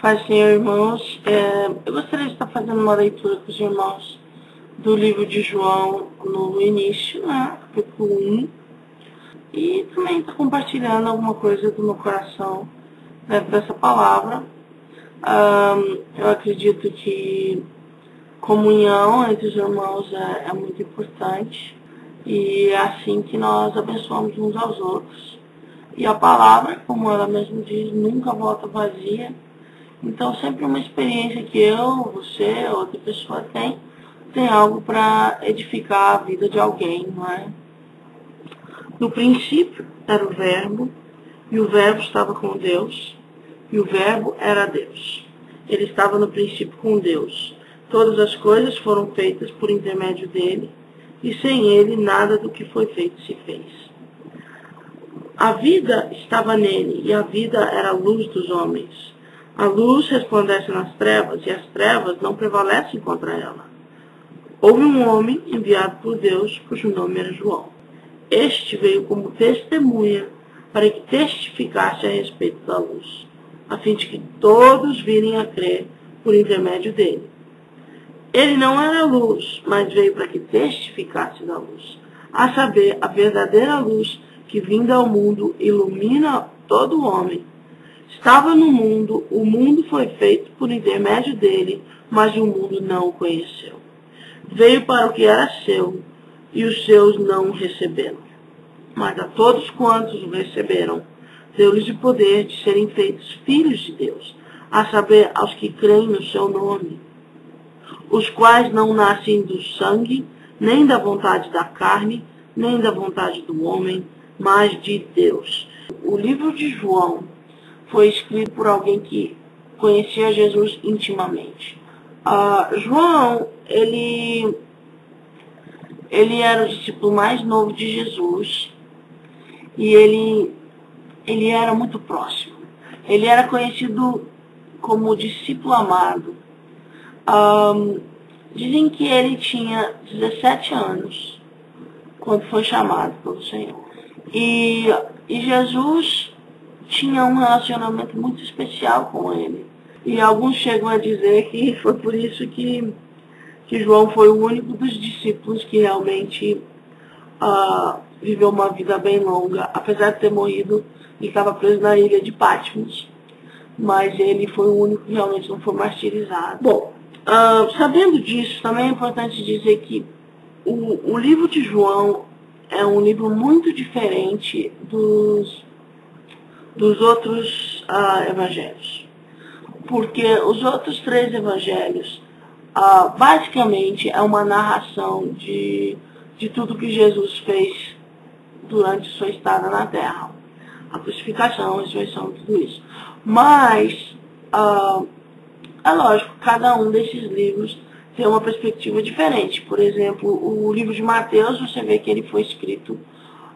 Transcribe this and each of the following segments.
Paz, Senhor, irmãos. Eu gostaria de estar fazendo uma leitura com os irmãos do livro de João no início, né? Capítulo 1. E também estar compartilhando alguma coisa do meu coração dentro dessa palavra. Eu acredito que comunhão entre os irmãos é muito importante. E é assim que nós abençoamos uns aos outros. E a palavra, como ela mesma diz, nunca volta vazia. Então, sempre uma experiência que eu, você, outra pessoa tem algo para edificar a vida de alguém, não é? No princípio era o Verbo, e o Verbo estava com Deus, e o Verbo era Deus. Ele estava no princípio com Deus. Todas as coisas foram feitas por intermédio dele, e sem ele nada do que foi feito se fez. A vida estava nele, e a vida era a luz dos homens. A luz resplandece nas trevas, e as trevas não prevalecem contra ela. Houve um homem enviado por Deus, cujo nome era João. Este veio como testemunha para que testificasse a respeito da luz, a fim de que todos virem a crer por intermédio dele. Ele não era luz, mas veio para que testificasse da luz, a saber, a verdadeira luz que vinda ao mundo ilumina todo homem. Estava no mundo, o mundo foi feito por intermédio dele, mas o mundo não o conheceu. Veio para o que era seu, e os seus não o receberam. Mas a todos quantos o receberam, deu-lhes o poder de serem feitos filhos de Deus, a saber, aos que creem no seu nome, os quais não nascem do sangue, nem da vontade da carne, nem da vontade do homem, mas de Deus. O livro de João foi escrito por alguém que conhecia Jesus intimamente. João, ele era o discípulo mais novo de Jesus e ele era muito próximo. Ele era conhecido como discípulo amado. Dizem que ele tinha 17 anos quando foi chamado pelo Senhor. E Jesus tinha um relacionamento muito especial com ele. E alguns chegam a dizer que foi por isso que João foi o único dos discípulos que realmente viveu uma vida bem longa. Apesar de ter morrido, ele estava preso na ilha de Patmos. Mas ele foi o único que realmente não foi martirizado. Bom, sabendo disso, também é importante dizer que o livro de João é um livro muito diferente dos outros evangelhos. Porque os outros 3 evangelhos, basicamente, é uma narração de tudo que Jesus fez durante sua estada na Terra. A crucificação, a ressurreição, tudo isso. Mas, é lógico, cada um desses livros tem uma perspectiva diferente. Por exemplo, o livro de Mateus, você vê que ele foi escrito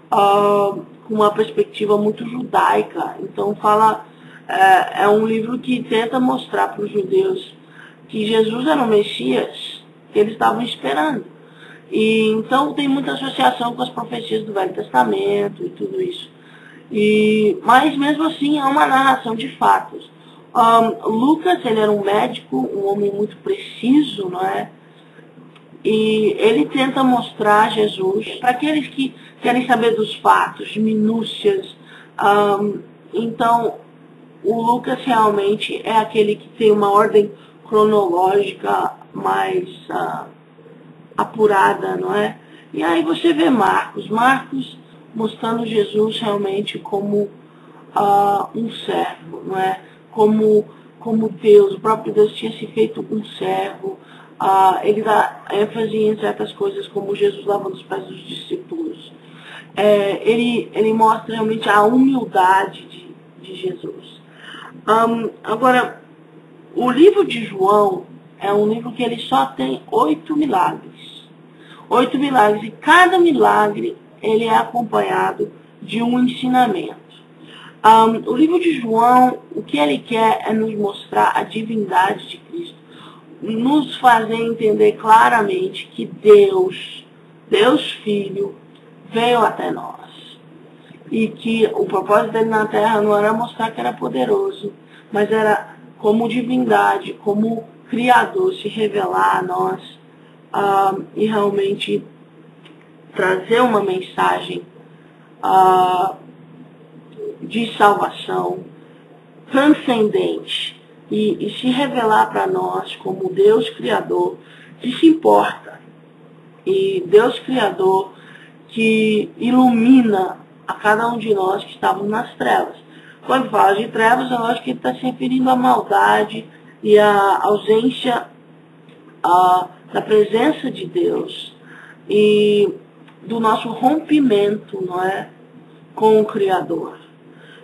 com uma perspectiva muito judaica. Então é um livro que tenta mostrar para os judeus que Jesus era o Messias que eles estavam esperando. E então tem muita associação com as profecias do Velho Testamento e tudo isso. Mas mesmo assim é uma narração de fatos. Lucas, ele era um médico, um homem muito preciso, não é? E ele tenta mostrar Jesus para aqueles que querem saber dos fatos, de minúcias. Então, o Lucas realmente é aquele que tem uma ordem cronológica mais apurada, não é? E aí você vê Marcos mostrando Jesus realmente como um servo, não é? Como Deus, o próprio Deus tinha se feito um servo. Ele dá ênfase em certas coisas, como Jesus lavando os pés dos discípulos. Ele mostra realmente a humildade de Jesus. Agora, o livro de João é um livro que ele só tem 8 milagres. 8 milagres. E cada milagre ele é acompanhado de um ensinamento. O livro de João, o que ele quer é nos mostrar a divindade de Cristo. Nos fazer entender claramente que Deus Filho, veio até nós. E que o propósito dele na terra não era mostrar que era poderoso, mas era como divindade, como Criador, se revelar a nós e realmente trazer uma mensagem de salvação transcendente e se revelar para nós como Deus Criador que se importa, e Deus Criador que ilumina a cada um de nós que estávamos nas trevas. Quando fala de trevas, eu acho que ele está se referindo à maldade e à ausência da presença de Deus e do nosso rompimento, não é, com o Criador.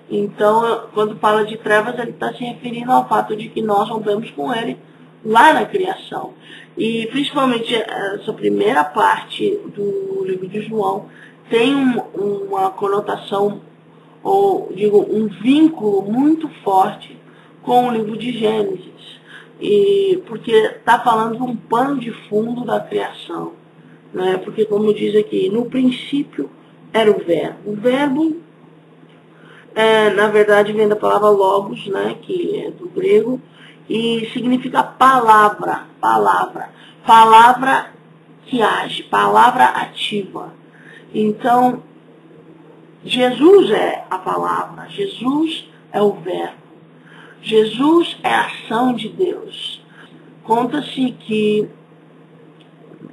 Então, quando fala de trevas, ele está se referindo ao fato de que nós rompemos com ele lá na criação. E principalmente essa primeira parte do livro de João tem uma conotação, ou digo, um vínculo muito forte com o livro de Gênesis. Porque está falando de um pano de fundo da criação. Né? Porque, como diz aqui, no princípio era o verbo. O verbo, na verdade, vem da palavra logos, né? Que é do grego, e significa palavra, palavra que age, palavra ativa. Então, Jesus é a palavra, Jesus é o verbo, Jesus é a ação de Deus. Conta-se que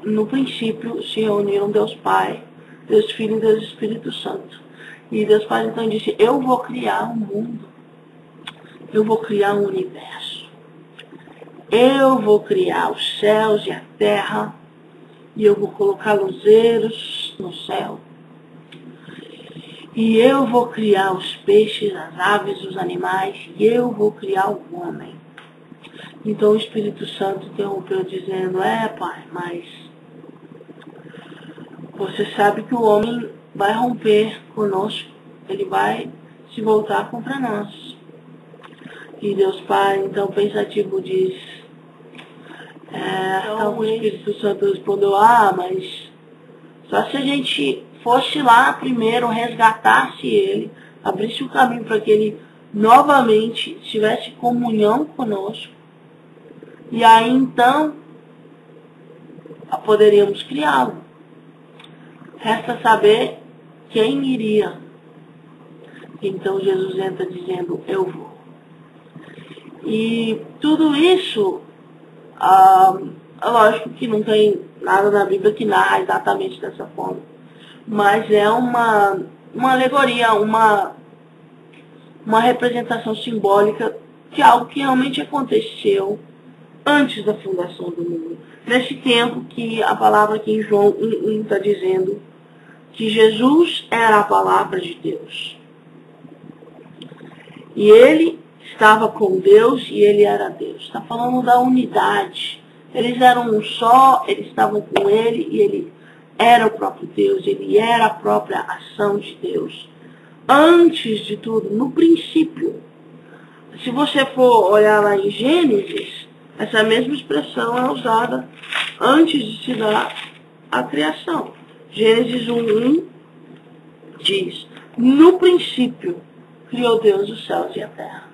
no princípio se reuniram Deus Pai, Deus Filho e Deus Espírito Santo. E Deus Pai então disse: eu vou criar um mundo, eu vou criar um universo. Eu vou criar os céus e a terra, e eu vou colocar luzeiros no céu. E eu vou criar os peixes, as aves, os animais, e eu vou criar o homem. Então o Espírito Santo interrompeu dizendo: Pai, mas você sabe que o homem vai romper conosco, ele vai se voltar contra nós. E Deus Pai, então, pensativo, diz, então o Espírito Santo respondeu: mas só se a gente fosse lá primeiro, resgatasse ele, abrisse o caminho para que ele novamente tivesse comunhão conosco, e aí então poderíamos criá-lo. Resta saber quem iria. Então Jesus entra dizendo: eu vou. E tudo isso, é lógico que não tem nada na Bíblia que narra exatamente dessa forma, mas é uma alegoria, uma representação simbólica de algo que realmente aconteceu antes da fundação do mundo. Nesse tempo que a palavra aqui em João 1 está dizendo que Jesus era a palavra de Deus. E ele estava com Deus e ele era Deus. Está falando da unidade. Eles eram um só, eles estavam com ele e ele era o próprio Deus, ele era a própria ação de Deus. Antes de tudo, no princípio. Se você for olhar lá em Gênesis, essa mesma expressão é usada antes de se dar a criação. Gênesis 1:1 diz: no princípio criou Deus os céus e a terra.